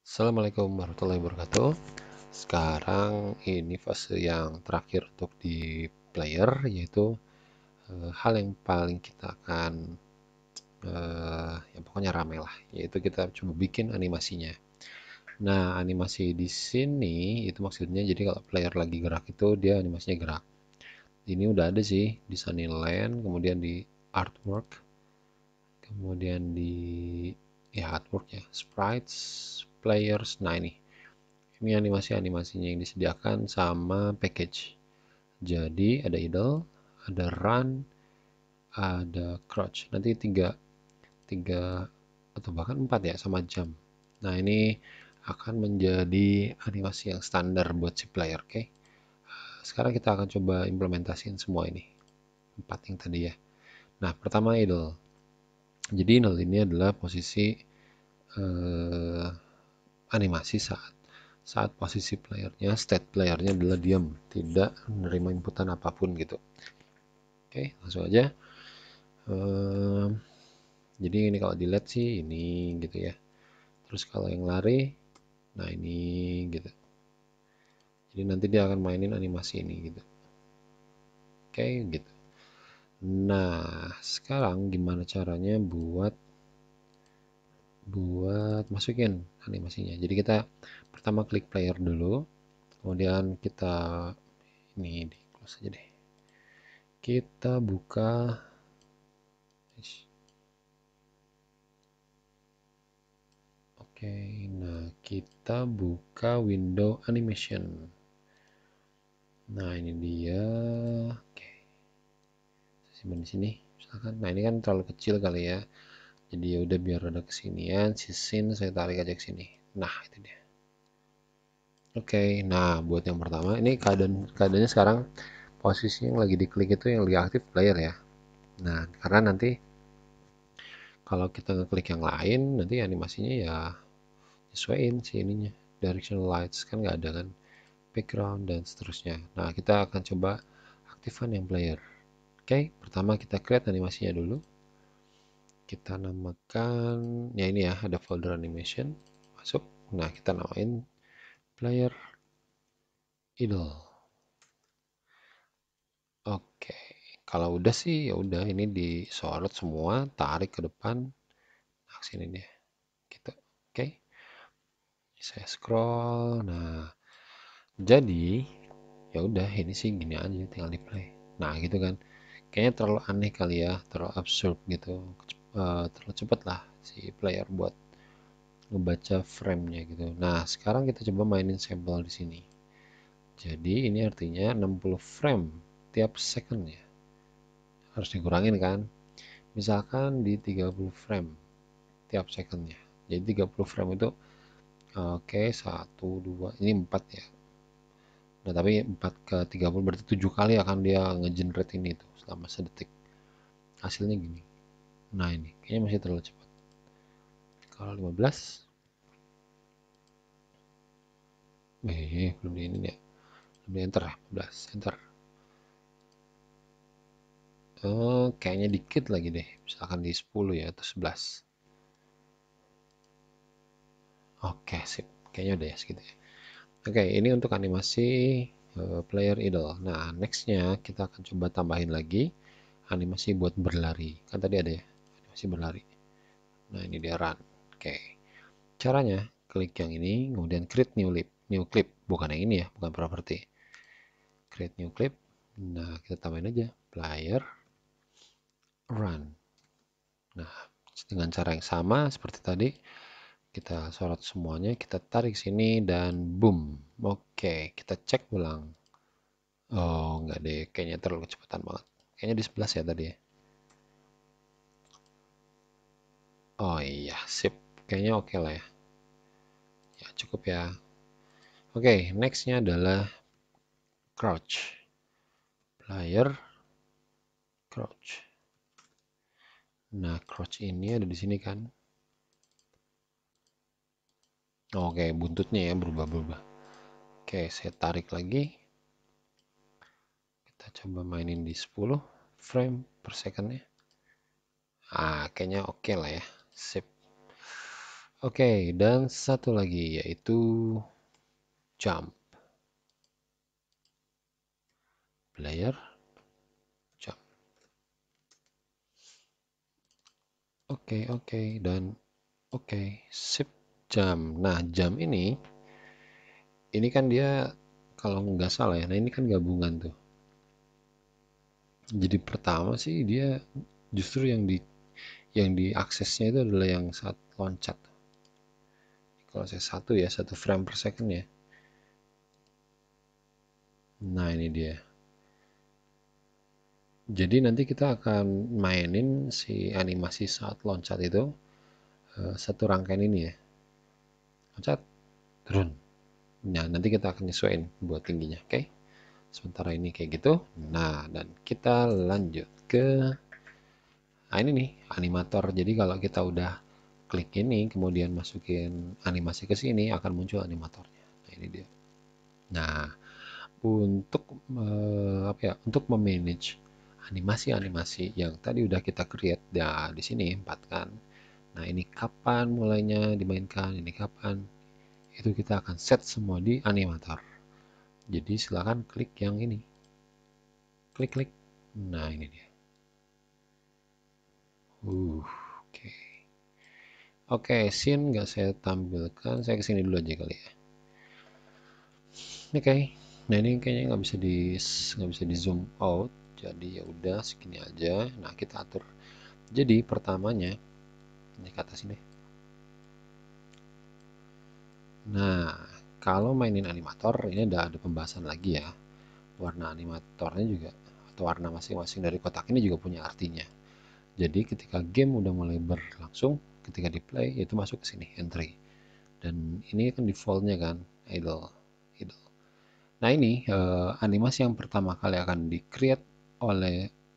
Assalamualaikum warahmatullahi wabarakatuh. Sekarang ini fase yang terakhir untuk di player, yaitu hal yang paling kita akan yang pokoknya rame lah, yaitu kita coba bikin animasinya. Nah, animasi di sini itu maksudnya jadi kalau player lagi gerak itu dia animasinya gerak. Ini udah ada sih di Sunnyland, kemudian di artwork, kemudian di artwork ya, sprites, players. Nah, ini animasi-animasinya yang disediakan sama package. Jadi ada idle, ada run, ada crouch. Nanti tiga atau bahkan empat ya sama jump. Nah, ini akan menjadi animasi yang standar buat si player, oke? Sekarang kita akan coba implementasiin semua ini. Empat yang tadi ya. Nah, pertama idle. Jadi idle ini adalah posisi animasi saat posisi playernya, state playernya adalah diam, tidak menerima inputan apapun gitu. Oke, langsung aja. Jadi ini kalau dilihat sih ini gitu ya. Terus kalau yang lari, nah ini gitu. Jadi nanti dia akan mainin animasi ini gitu. Oke, gitu. Nah, sekarang gimana caranya buat masukin animasinya. Jadi kita pertama klik player dulu, kemudian kita ini di close aja deh. Kita buka Oke, nah kita buka window animation. Nah, ini dia. Oke, simpan di sini. Misalkan, nah ini kan terlalu kecil kali ya. Jadi ya udah biar ada kesinian, si scene saya tarik aja ke sini. Nah, itu dia. Oke, nah buat yang pertama ini keadaannya sekarang posisi yang lagi diklik itu yang lagi aktif player ya. Nah, karena nanti kalau kita ngeklik yang lain, nanti animasinya ya sesuaiin si ininya. Directional lights kan nggak ada kan, background dan seterusnya. Nah, kita akan coba aktifkan yang player. Oke, pertama kita create animasinya dulu. Kita namakan ya ini ya, ada folder animation, masuk. Nah, kita namain player idle. Oke, kalau udah sih ya udah, ini disorot semua, tarik ke depan. Nah, sini deh gitu. Oke, saya scroll. Nah, jadi ya udah, ini sih gini aja, tinggal di play. Nah, gitu kan, kayaknya terlalu aneh kali ya, terlalu absurd gitu. Terlalu cepat lah si player buat ngebaca frame-nya gitu. Nah, sekarang kita coba mainin sampel di sini. Jadi ini artinya 60 frame tiap second ya. Harus dikurangin kan? Misalkan di 30 frame tiap secondnya. Jadi 30 frame itu oke, 1 2 ini 4 ya. Nah, tapi 4 ke 30 berarti 7 kali akan dia ngegenerate ini tuh selama sedetik. Hasilnya gini. Nah, ini kayaknya masih terlalu cepat. Kalau 15 belum di ini ya. Belum di enter ya, 15 enter. Kayaknya dikit lagi deh. Misalkan di 10 ya atau 11. Oke, sip. Kayaknya udah ya segitu ya. Oke, ini untuk animasi player idle. Nah, nextnya kita akan coba tambahin lagi animasi buat berlari. Kan tadi ada ya, animasi berlari. Nah, ini dia run. Oke. Caranya, klik yang ini, kemudian create new clip. Bukan yang ini ya, bukan property. Create new clip. Nah, kita tambahin aja player run. Nah, dengan cara yang sama seperti tadi, kita sorot semuanya, kita tarik sini dan boom. Oke, kita cek ulang. Oh, enggak deh, kayaknya terlalu kecepatan banget. Kayaknya di 11 ya tadi ya. Oh iya, sip. Kayaknya oke lah ya. Ya, cukup ya. Oke, nextnya adalah crouch. Player crouch. Nah, crouch ini ada di sini kan. Oke, buntutnya ya berubah-berubah. Oke, saya tarik lagi. Kita coba mainin di 10 frame per secondnya. Kayaknya oke lah ya. Sip. Oke, dan satu lagi yaitu jump. Player jump. Oke, dan oke, sip, jam. Nah, jam ini kan dia kalau nggak salah ya, nah ini kan gabungan tuh. Jadi pertama sih dia justru yang diaksesnya itu adalah yang saat loncat. Kalau saya satu frame per second ya. Nah ini dia. Jadi nanti kita akan mainin si animasi saat loncat itu satu rangkaian ini ya. Loncat, turun. Nah nanti kita akan nyesuaiin buat tingginya, oke? Sementara ini kayak gitu. Nah dan kita lanjut ke ini nih animator. Jadi kalau kita udah klik ini kemudian masukin animasi ke sini akan muncul animatornya. Nah ini dia. Nah untuk apa ya? Untuk memanage animasi-animasi yang tadi udah kita create ya di sini 4 kan. Nah, ini kapan mulainya dimainkan, ini kapan. Itu kita akan set semua di animator. Jadi silakan klik yang ini. Klik-klik. Nah, ini dia. Oke. Okay. Oke, scene nggak saya tampilkan. Saya kesini dulu aja kali ya. Oke. Nah, ini kayaknya nggak bisa di zoom out. Jadi ya udah segini aja. Nah, kita atur. Jadi pertamanya ini ke atas ini. Nah, kalau mainin animator ini ada pembahasan lagi ya. Warna animatornya juga atau warna masing-masing dari kotak ini juga punya artinya. Jadi ketika game udah mulai berlangsung, ketika di play itu masuk ke sini entry. Dan ini kan defaultnya kan idle, idle. Nah ini animasi yang pertama kali akan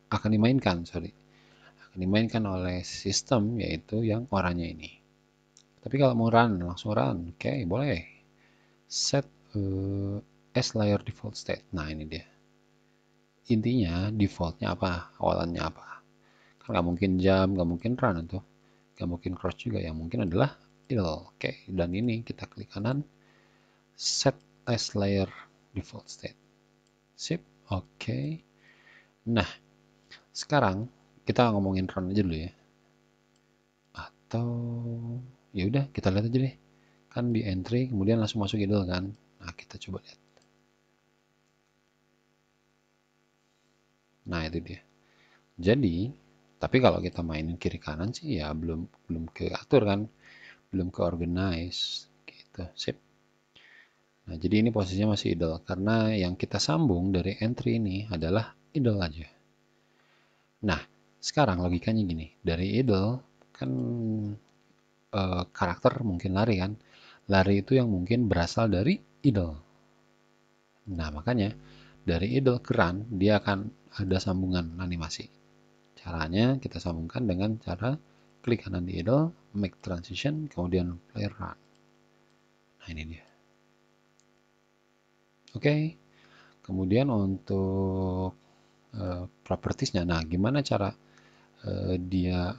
akan dimainkan oleh sistem yaitu yang oranye ini. Tapi kalau mau run langsung run, oke boleh. Set as layer default state. Nah ini dia. Intinya defaultnya apa, awalannya apa. Kan nggak mungkin jam, nggak mungkin run itu, nggak mungkin crouch juga. Yang mungkin adalah idle. Oke, dan ini kita klik kanan, set as layer default state. Sip, oke. Nah, sekarang kita ngomongin run aja dulu ya. Atau ya udah kita lihat aja deh. Kan di entry kemudian langsung masuk idle kan. Nah, kita coba lihat. Nah, itu dia. Jadi, tapi kalau kita mainin kiri kanan sih ya belum keatur kan, belum ke organize gitu. Sip. Nah, jadi ini posisinya masih idle karena yang kita sambung dari entry ini adalah idle aja. Nah, sekarang logikanya gini, dari idle kan karakter mungkin lari kan. Lari itu yang mungkin berasal dari idle. Nah, makanya dari idle ke run dia akan ada sambungan animasi. Caranya kita sambungkan dengan cara klik kanan di idle, make transition, kemudian play run. Nah ini dia. Oke, kemudian untuk propertiesnya. Nah, gimana cara dia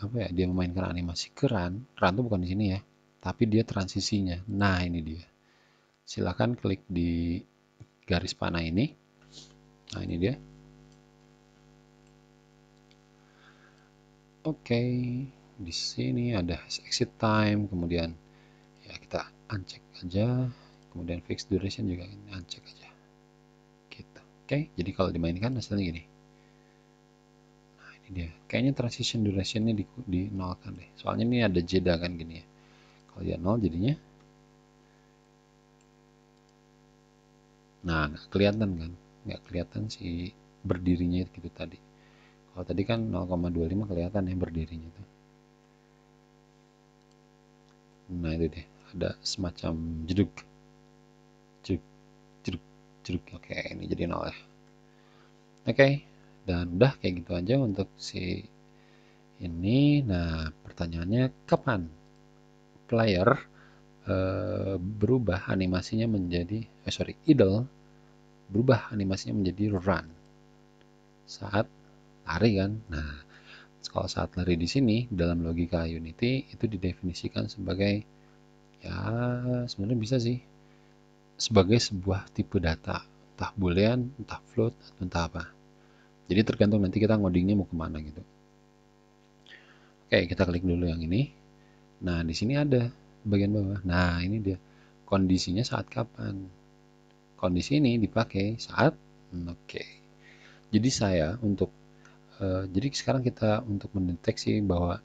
memainkan animasi ke run? Run itu bukan di sini ya, tapi dia transisinya. Nah ini dia. Silakan klik di garis panah ini. Nah ini dia. Oke, di sini ada exit time, kemudian ya kita uncheck aja, kemudian fix duration juga uncheck aja gitu. Oke, jadi kalau dimainkan hasilnya gini. Nah ini dia, kayaknya transition durationnya di nol kan deh, soalnya ini ada jeda kan gini ya. Kalau dia nol jadinya nah nggak kelihatan kan, nggak kelihatan si berdirinya gitu tadi. Kalau tadi kan 0,25 kelihatan ya berdirinya tuh. Nah itu deh, ada semacam jeduk jeduk jeduk jeduk. Oke, ini jadi nol ya. Oke, dan udah kayak gitu aja untuk si ini. Nah pertanyaannya, kapan player berubah animasinya menjadi idle, berubah animasinya menjadi run saat lari kan. Nah kalau saat lari di sini dalam logika Unity itu didefinisikan sebagai Ya, sebenarnya bisa sih sebagai sebuah tipe data, entah boolean, entah float, atau entah apa. Jadi tergantung nanti kita ngodingnya mau kemana gitu. Oke, kita klik dulu yang ini. Nah, di sini ada bagian bawah. Nah, ini dia. Kondisinya saat kapan? Kondisi ini dipakai saat oke. Jadi jadi sekarang kita untuk mendeteksi bahwa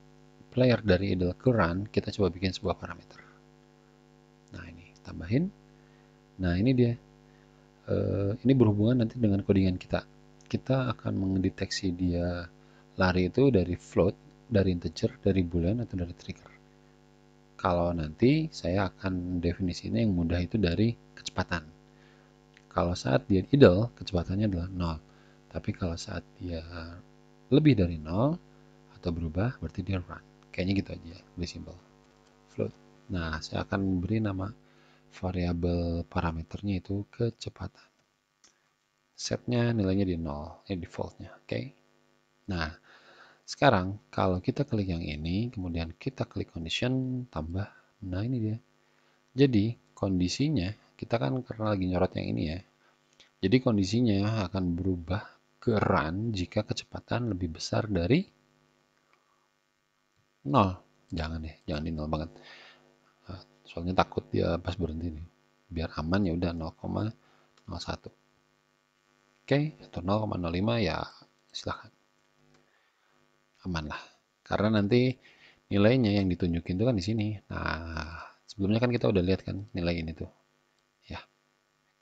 player dari idle ke run, kita coba bikin sebuah parameter. Nah, ini tambahin. Nah, ini dia. Ini berhubungan nanti dengan codingan kita. Kita akan mendeteksi dia lari itu dari float, dari integer, dari boolean, atau dari trigger. Kalau nanti saya akan definisinya yang mudah itu dari kecepatan. Kalau saat dia idle, kecepatannya adalah 0. Tapi kalau saat dia lebih dari 0 atau berubah, berarti dia run. Kayaknya gitu aja, lebih simple. Float. Nah, saya akan beri nama variabel parameternya itu kecepatan. Setnya nilainya di 0, defaultnya. Oke. Nah, sekarang kalau kita klik yang ini, kemudian kita klik condition, tambah. Nah, ini dia. Jadi, kondisinya, kita kan karena lagi nyorot yang ini ya. Jadi, kondisinya akan berubah ke run jika kecepatan lebih besar dari 0. Jangan deh, jangan di 0 banget. Soalnya takut dia pas berhenti nih. Biar aman ya udah 0,01. Oke, atau 0,05 ya silahkan. Aman lah. Karena nanti nilainya yang ditunjukin itu kan di sini. Nah, sebelumnya kan kita udah lihat kan nilai ini tuh. Ya,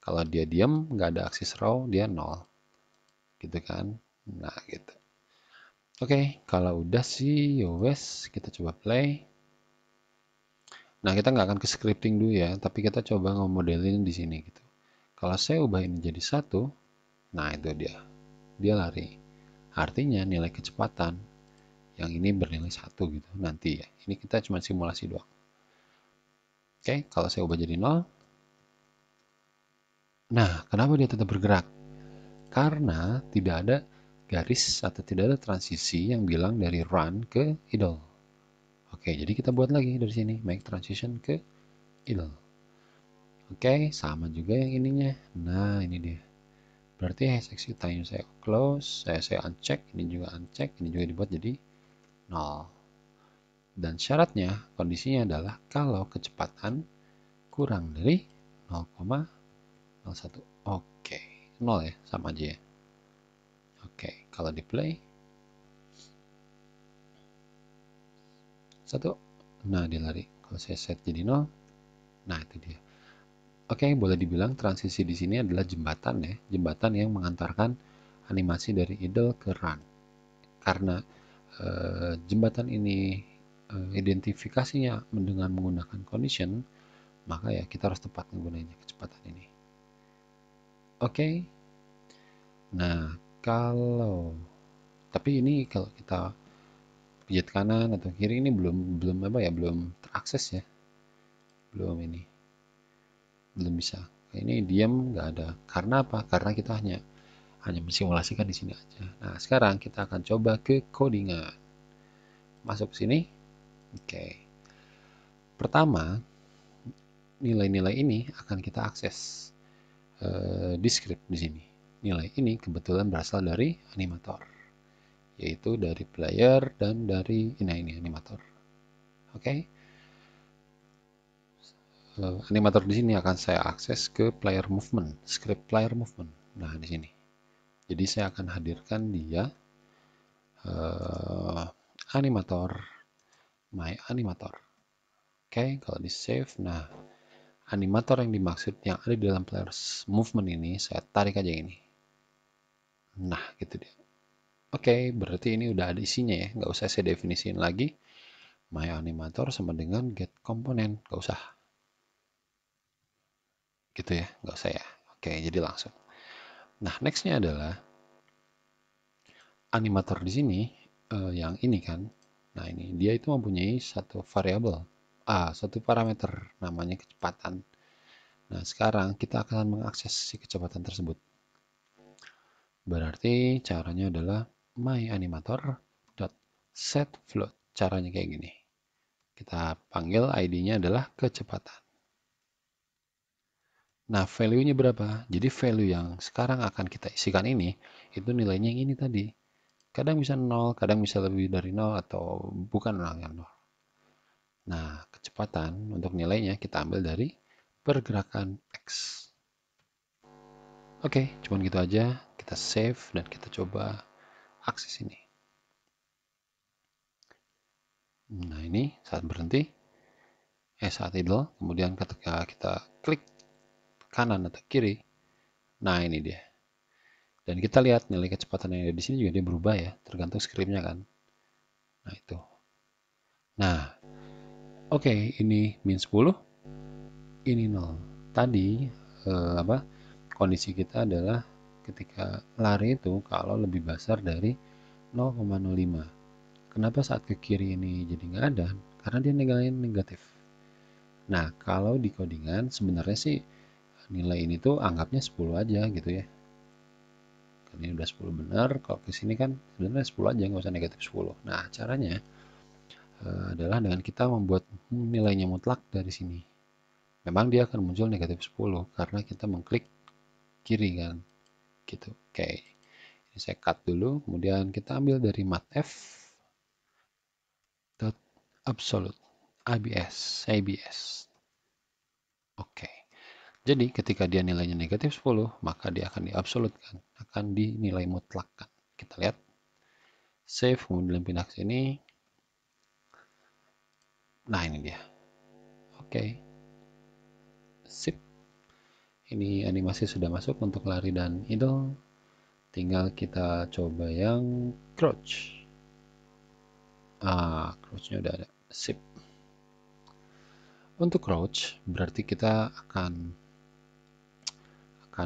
kalau dia diam nggak ada aksis row dia 0. Gitu kan. Nah, gitu. Oke, kalau udah sih yowes kita coba play. Nah, kita nggak akan ke scripting dulu ya, tapi kita coba ngemodelin di sini gitu. Kalau saya ubah ini jadi 1, nah itu dia. Dia lari. Artinya nilai kecepatan yang ini bernilai 1 gitu nanti ya. Ini kita cuma simulasi doang. Oke, kalau saya ubah jadi 0. Nah, kenapa dia tetap bergerak? Karena tidak ada garis atau tidak ada transisi yang bilang dari run ke idle. Oke, jadi kita buat lagi dari sini, make transition ke idle. Oke, sama juga yang ininya. Nah, ini dia. Berarti execute time saya close, saya uncheck, ini juga uncheck, ini juga dibuat jadi 0. Dan syaratnya, kondisinya adalah kalau kecepatan kurang dari 0,01. Oke, 0 ya, sama aja ya. Oke, kalau di play 1, nah dia lari. Kalau saya set jadi 0, nah itu dia. Oke, boleh dibilang transisi di sini adalah jembatan ya, jembatan yang mengantarkan animasi dari idle ke run. Karena jembatan ini identifikasinya dengan menggunakan condition, maka ya kita harus tepat menggunakan kecepatan ini. Oke. Nah, tapi ini kalau kita pijat kanan atau kiri ini belum terakses ya. Belum bisa. Ini diam nggak ada. Karena apa? Karena kita hanya mensimulasikan di sini aja. Nah, sekarang kita akan coba ke codingan. Masuk sini. Oke. Pertama, nilai-nilai ini akan kita akses di script di sini. Nilai ini kebetulan berasal dari animator, yaitu dari player dan dari ini animator. Oke. Animator di sini akan saya akses ke player movement, script player movement. Nah, di sini. Jadi saya akan hadirkan dia animator, my animator. Oke, kalau di save, nah animator yang dimaksud yang ada di dalam player movement ini saya tarik aja ini. Nah, gitu dia. Oke, berarti ini udah ada isinya ya, nggak usah saya definisiin lagi. My animator sama dengan get component, nggak usah. Gitu ya, nggak usah ya. Oke, jadi langsung. Nah, nextnya adalah animator di sini yang ini kan. Nah, ini dia itu mempunyai satu variabel, satu parameter namanya kecepatan. Nah, sekarang kita akan mengakses si kecepatan tersebut. Berarti caranya adalah myAnimator.setFloat. Caranya kayak gini. Kita panggil ID-nya adalah kecepatan. Nah, value-nya berapa? Jadi value yang sekarang akan kita isikan ini, itu nilainya yang ini tadi. Kadang bisa 0, kadang bisa lebih dari 0, atau bukan yang 0. Nah, kecepatan untuk nilainya kita ambil dari pergerakan X. Oke, cuman gitu aja. Kita save dan kita coba akses ini. Nah, ini saat berhenti, saat idle, kemudian ketika kita klik kanan atau kiri, nah ini dia. Dan kita lihat nilai kecepatan yang ada di sini juga dia berubah ya, tergantung scriptnya kan. Nah itu. Nah, oke, ini min 10, ini 0. Tadi kondisi kita adalah ketika lari itu kalau lebih besar dari 0,05. Kenapa saat ke kiri ini jadi nggak ada? Karena dia nilainya negatif. Nah, kalau di codingan sebenarnya sih nilai ini tuh anggapnya 10 aja gitu ya. Karena ini udah 10 benar, kalau ke sini kan sebenarnya 10 aja, nggak usah negatif 10. Nah, caranya adalah dengan kita membuat nilainya mutlak dari sini. Memang dia akan muncul negatif 10 karena kita mengklik kiri kan. Gitu. Oke. Ini saya cut dulu, kemudian kita ambil dari matf dot absolute ABS. Oke. Jadi ketika dia nilainya negatif 10, maka dia akan diabsolutkan, akan dinilai mutlakkan. Kita lihat. Save, kemudian pindah ke sini. Nah, ini dia. Oke. Sip. Ini animasi sudah masuk untuk lari dan idle. Tinggal kita coba yang crouch. Crouchnya udah ada. Sip. Untuk crouch berarti kita akan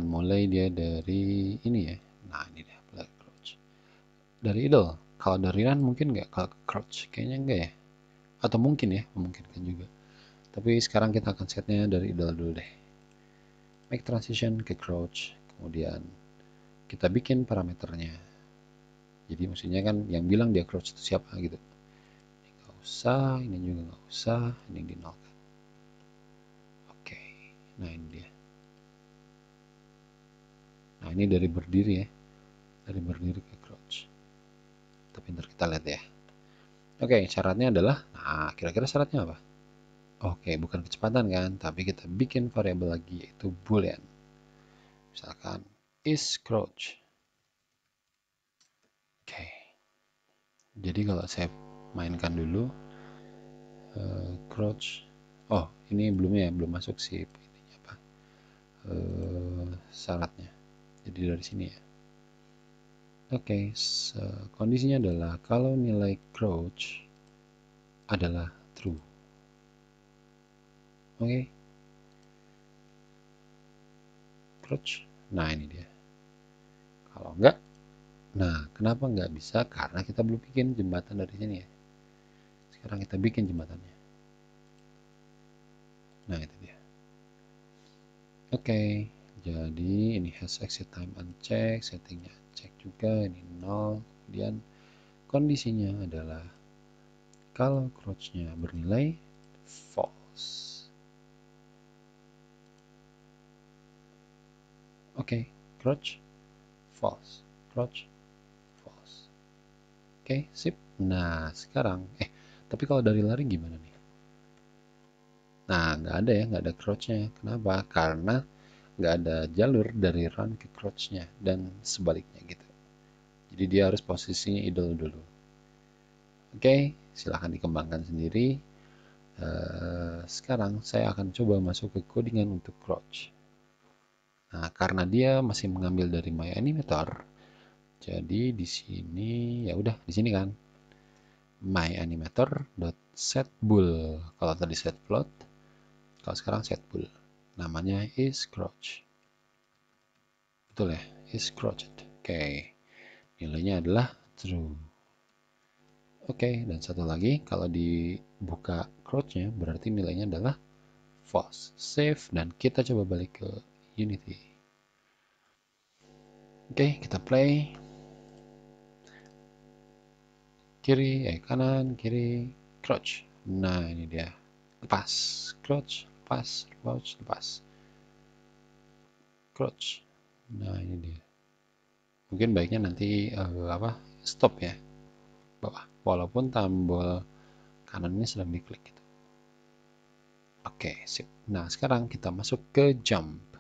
mulai dia dari ini ya. Nah, ini dia black crouch. Dari idle. Kalau dari run mungkin nggak, kalau crouch kayaknya enggak ya. Atau mungkin ya, memungkinkan juga. Tapi sekarang kita akan setnya dari idle dulu deh. Make transition ke crouch. Kemudian kita bikin parameternya. Jadi maksudnya kan yang bilang dia crouch itu siapa gitu. Ini nggak usah, ini juga nggak usah, ini yang dinolkan. Oke, nah ini dia. Nah ini dari berdiri ya, dari berdiri ke crouch. Tapi ntar kita lihat ya. Oke, syaratnya adalah, nah kira-kira syaratnya apa? Oke, bukan kecepatan kan, tapi kita bikin variabel lagi yaitu boolean. Misalkan is crouch. Oke. Jadi kalau saya mainkan dulu crouch. Oh, ini belum ya, belum masuk sih ininya apa? Syaratnya. Jadi dari sini ya. Oke, kondisinya adalah kalau nilai crouch adalah true. Oke. Crouch. Nah, ini dia. Kalau enggak, nah kenapa enggak bisa? Karena kita belum bikin jembatan dari sini ya. Sekarang kita bikin jembatannya. Nah, itu dia. Oke, jadi ini has exit time uncheck, settingnya cek juga, ini 0. Kemudian kondisinya adalah kalau crouch-nya bernilai false. Oke, crouch false, crouch false. Oke, sip. Nah, sekarang tapi kalau dari lari gimana nih? Nah, nggak ada ya, nggak ada crouch-nya. Kenapa? Karena nggak ada jalur dari run ke crouch-nya dan sebaliknya gitu. Jadi dia harus posisinya idle dulu. Oke, silahkan dikembangkan sendiri. Sekarang saya akan coba masuk ke codingan untuk crouch. Nah, karena dia masih mengambil dari my animator, jadi di sini ya udah di sini kan my animator dot set bool. Kalau tadi set float, kalau sekarang set bool. Namanya is crouch. Betul ya, is crouched. Oke, nilainya adalah true. Oke, dan satu lagi kalau dibuka crouchnya berarti nilainya adalah false. Save dan kita coba balik ke Unity. Oke, kita play. Kiri, kanan, kiri, crouch. Nah, ini dia. Lepas. Crouch, lepas, crouch, lepas. Crouch. Nah, ini dia. Mungkin baiknya nanti stop ya. Bawah. Walaupun tombol kanan ini sedang diklik gitu. Oke, sip. Nah, sekarang kita masuk ke jump.